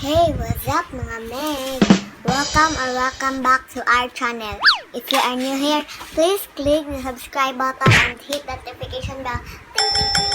Hey, what's up mga Meg? Welcome back to our channel. If you are new here, please click the subscribe button and hit that notification bell. Ting, ting, ting.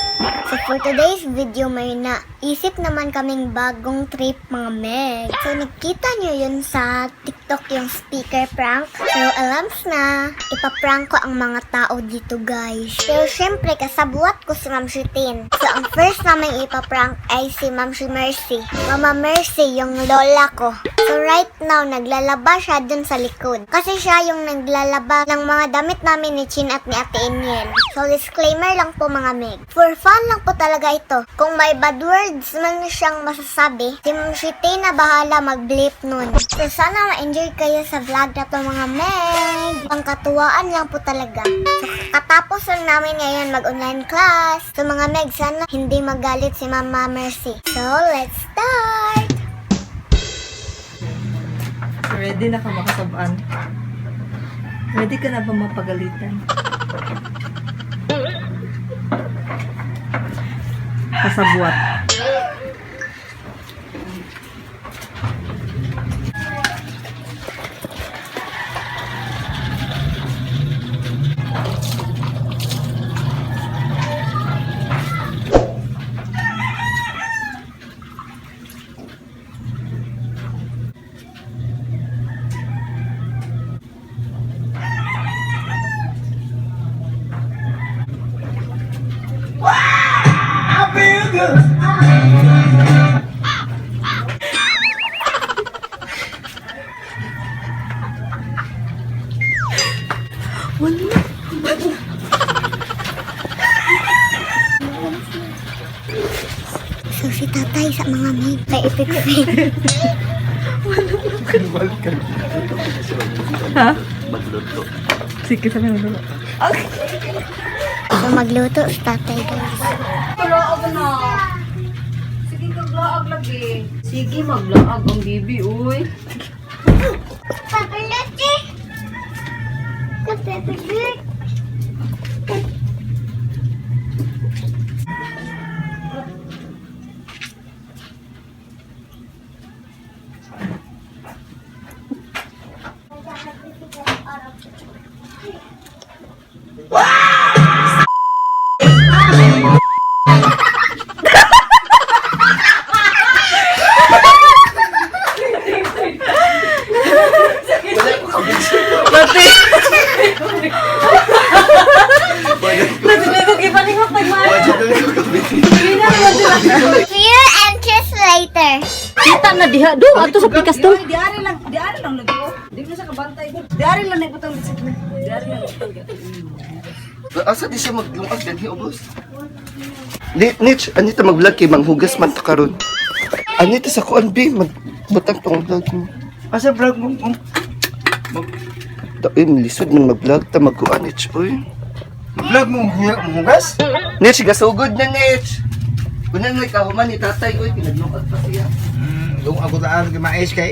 So for today's video, may naisip naman kaming bagong trip mga Meg. So nakita nyo yun sa TikTok yung speaker prank. So alams na, ipaprank ko ang mga tao dito guys. Pero syempre, kasabuat ko si Ma'am Shitin. So ang first namin ipaprank ay si Ma'am Mercy. Mama Mercy, yung lola ko. So right now, naglalaba siya dun sa likod. Kasi siya yung naglalaba ng mga damit namin ni Chin at ni Ate Eniel. So disclaimer lang po mga Meg. For fun lang po talaga ito. Kung may bad words man siyang masasabi, si Ma'am Shitin na bahala mag-bleep nun. So sana ma-enjoy kayo sa vlog na to mga Meg. Pangkatuwaan lang po talaga. So katapos lang namin ngayon mag-online class. So mga Meg, sana hindi magalit si Mama Mercy. So let's start! Ready na ka makasabaan? Ready ka na ba mapagalitan? Kasabuat. So si tatay sa mga Meg kay ipipipin. Ha? Magluto. Sige, sabi mo dulu. So magluto si tatay guys. Maglaag na. Sige, maglaag lagi. Sige, maglaag ang bibi, uy. Papaluti! Papaluti! Fear and kiss later. Kita na diha do ato sa pikas do. Diari lang lagi. Di mo sa kabantay. Diari lang ibutang disiplin. Diari lang ibutang. Asa di siya maglungag din ubos? Nitch, anita mag-vlog kay manghugas man ta karon. Anita sa kuan bi magbutang tong vlog mo. Asa vlog mo? Lisod man mag-vlog ta magkuan Nitch oy. Vlog mo hugas? Nitch gasugod na Nitch. Kunan may kahuman ni tatay oy pinaglungag pa siya. Yung ako daan kay mais kay.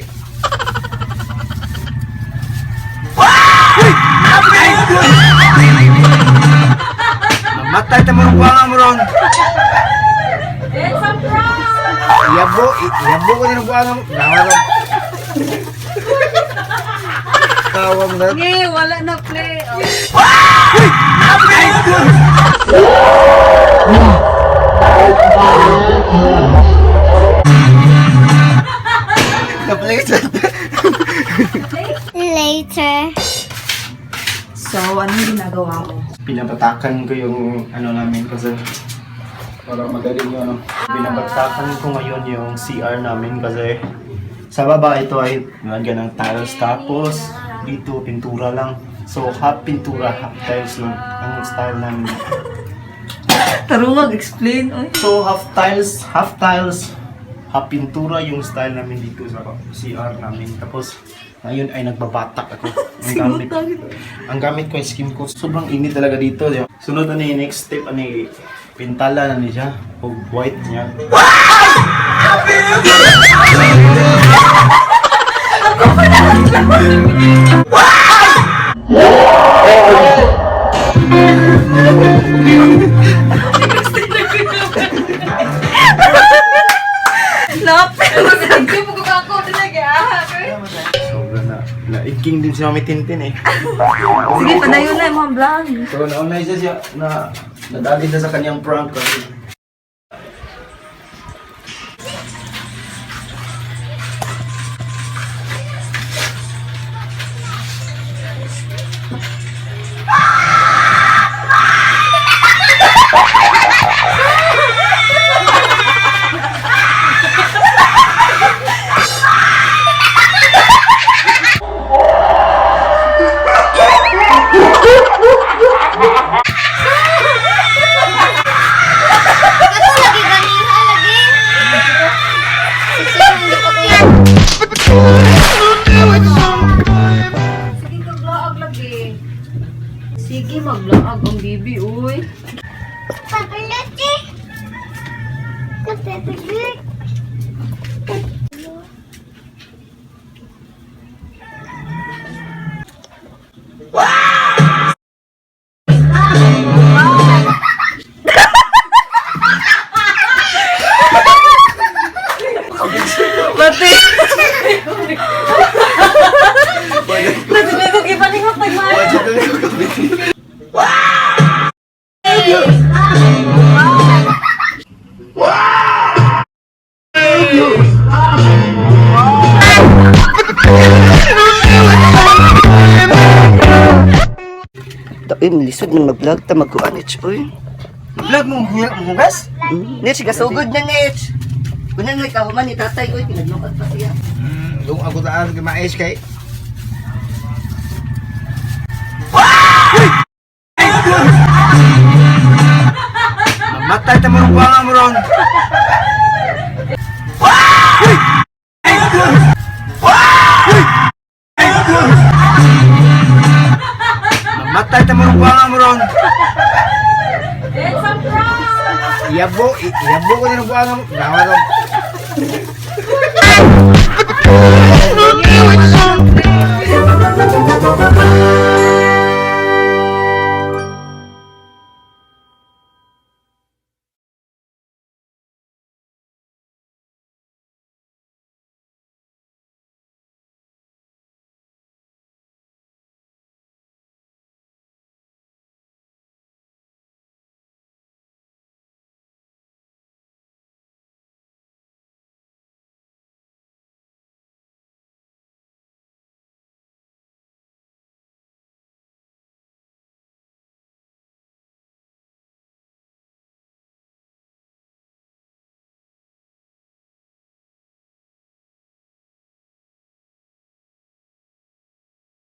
Matay ta mo buang mo ron. It's a prank! Yabo ko din buang mo. Nawala. Tawag na. Hindi, wala na play. Na-place. Later. So, anong ginagawa mo? Pinabatakan ko yung ano namin kasi para magaling yung ano. Pinabatakan ko ngayon yung CR namin kasi sa baba ito ay nilagyan ng tiles tapos dito pintura lang. So half pintura, half tiles lang ang style namin. Tarungag, explain. Oy. So half tiles, half pintura yung style namin dito sa CR namin. Tapos ngayon ay nagbabatak ako. Ang gamit ko ay skim coat. Sobrang init talaga dito. Di ba? Sunod na yung next step ani pintala na niya o white niya. Lapit! king din si Mami Tintin eh. Sige, padayon na yung mga vlog. So, naunay siya na nadagin na sa kanyang prank kasi. Ako lagi ganiha lagi. Sige, hindi ko kaya. Sige, kag-vlog lagi. Sige, mag-vlog ang bibi, uy. Papaluti. Papaluti. Pati! Pati ko kipalingot nagmahal. Dapin, lisod nang mag-vlog ta magkuan, Nitch, uy. Vlog mo hugas? Nitch, gasugod na, Nitch. Kunan mo ikaw man ni tatay, uy, pinaglungkot pa siya. Yung ako taan mais kay. Matay ta mo buang mo ron. Matay ta mo buang mo ron. It's a prank! Iyabo ko din ang buang mo. Gawa ron. Thank you.